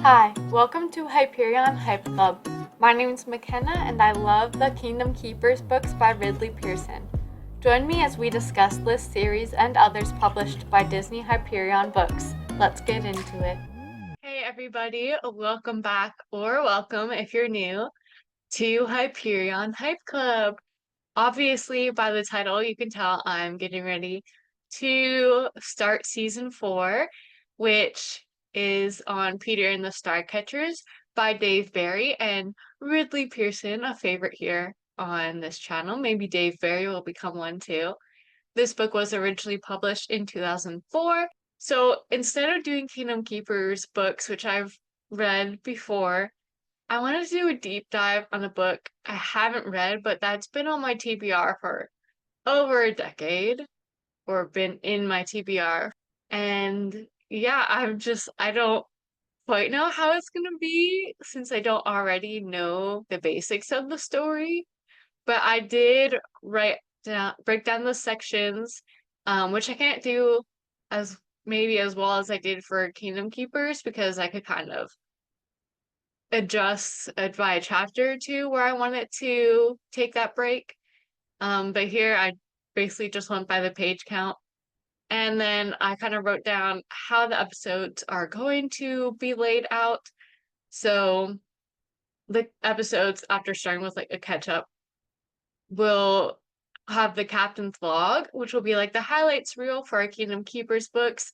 Hi, welcome to Hyperion Hype Club. My name is McKenna and I love the Kingdom Keepers books by Ridley Pearson. Join me as we discuss this series and others published by Disney-Hyperion Books. Let's get into it. Hey everybody, welcome back, or welcome if you're new, to Hyperion Hype Club. Obviously, by the title, you can tell I'm getting ready to start season 4, which is on Peter and the Starcatchers by Dave Barrie and Ridley Pearson, a favorite here on this channel. Maybe Dave Barrie will become one too. This book was originally published in 2004. So instead of doing Kingdom Keepers books, which I've read before, I wanted to do a deep dive on a book I haven't read, but that's been on my TBR for over a decade, or been in my TBR. And yeah, I don't quite know how it's gonna be since I don't already know the basics of the story. But I did break down the sections, which I can't do as maybe as well as I did for Kingdom Keepers because I could kind of adjust by a chapter or two where I wanted to take that break. But here I basically just went by the page count. And then I kind of wrote down how the episodes are going to be laid out. So the episodes, after starting with like a catch up, will have the captain's log, which will be like the highlights reel for our Kingdom Keepers books.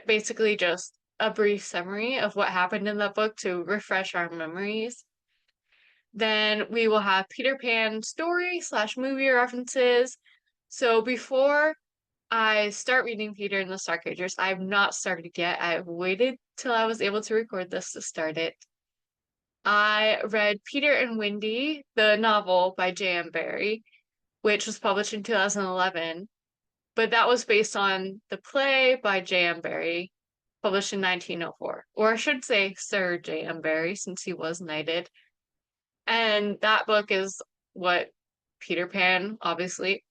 Basically just a brief summary of what happened in that book to refresh our memories. Then we will have Peter Pan story / movie references. So before I start reading Peter and the Starcatchers, I have not started yet. I've waited till I was able to record this to start it. I read Peter and Wendy, the novel by J.M. Barrie, which was published in 2011, but that was based on the play by J.M. Barrie, published in 1904. Or I should say Sir J.M. Barrie, since he was knighted. And that book is what Peter Pan, obviously,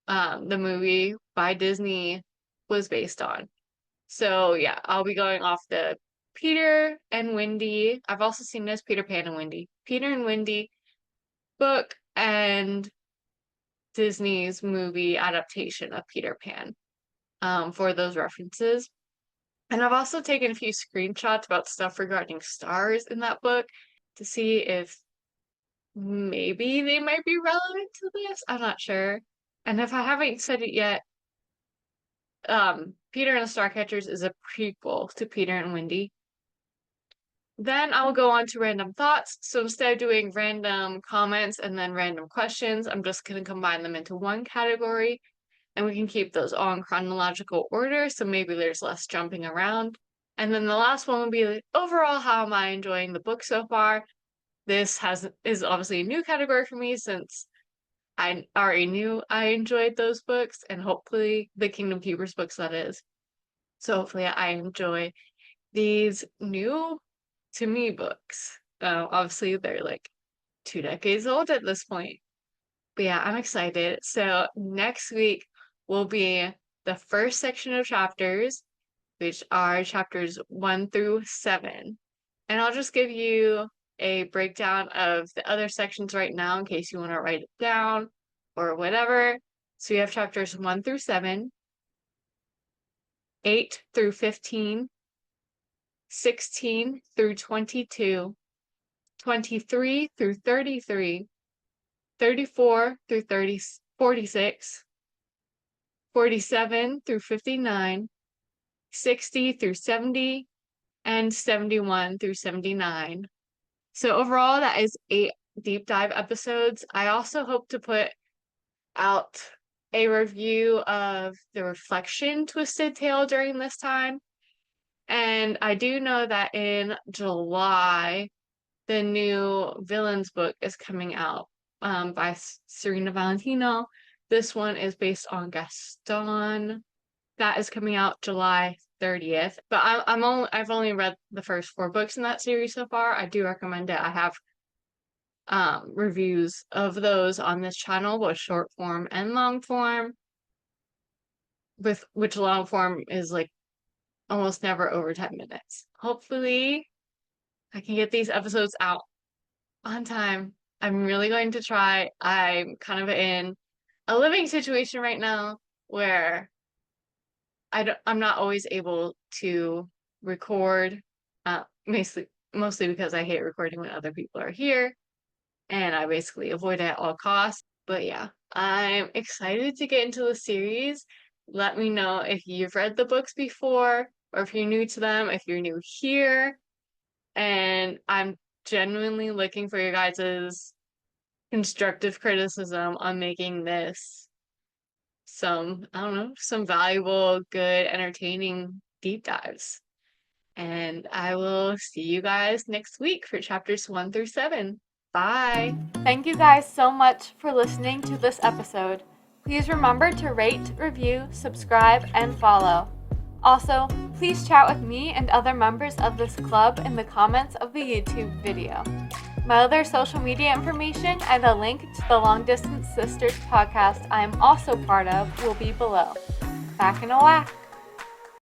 the movie by Disney, was based on. So yeah, I'll be going off the Peter and Wendy. I've also seen this Peter Pan and Wendy. Peter and Wendy book and Disney's movie adaptation of Peter Pan for those references. And I've also taken a few screenshots about stuff regarding stars in that book to see if maybe they might be relevant to this. I'm not sure. And if I haven't said it yet, Peter and the Starcatchers is a prequel to Peter and Wendy. Then I'll go on to random thoughts. So instead of doing random comments and then random questions, I'm just going to combine them into one category, and we can keep those all in chronological order. So maybe there's less jumping around. And then the last one will be like, overall, how am I enjoying the book so far? This is obviously a new category for me since I already knew I enjoyed those books, and hopefully the Kingdom Keepers books, that is. So hopefully I enjoy these new to me books. Obviously they're like 2 decades old at this point. But yeah, I'm excited. So next week will be the first section of chapters, which are chapters 1 through 7. And I'll just give you a breakdown of the other sections right now in case you want to write it down or whatever. So you have chapters 1 through 7, 8 through 15, 16 through 22, 23 through 33, 34 through 46, 47 through 59, 60 through 70, and 71 through 79. So overall, that is 8 deep dive episodes. I also hope to put out a review of the Reflection Twisted Tale during this time. And I do know that in July, the new Villains book is coming out by Serena Valentino. This one is based on Gaston. That is coming out July 30th. But I've only read the first 4 books in that series so far. I do recommend it. I have reviews of those on this channel, both short form and long form. With which long form is like almost never over 10 minutes. Hopefully I can get these episodes out on time. I'm really going to try. I'm kind of in a living situation right now where I'm not always able to record, mostly because I hate recording when other people are here, and I basically avoid it at all costs. But yeah, I'm excited to get into the series. Let me know if you've read the books before, or if you're new to them, if you're new here. And I'm genuinely looking for your guys' constructive criticism on making this I don't know, some valuable, good, entertaining deep dives. And I will see you guys next week for chapters 1 through 7. Bye. Thank you guys so much for listening to this episode. Please remember to rate, review, subscribe, and follow. Also, please chat with me and other members of this club in the comments of the YouTube video. My other social media information and a link to the Long Distance Sisters podcast I am also part of will be below. Back in a whack.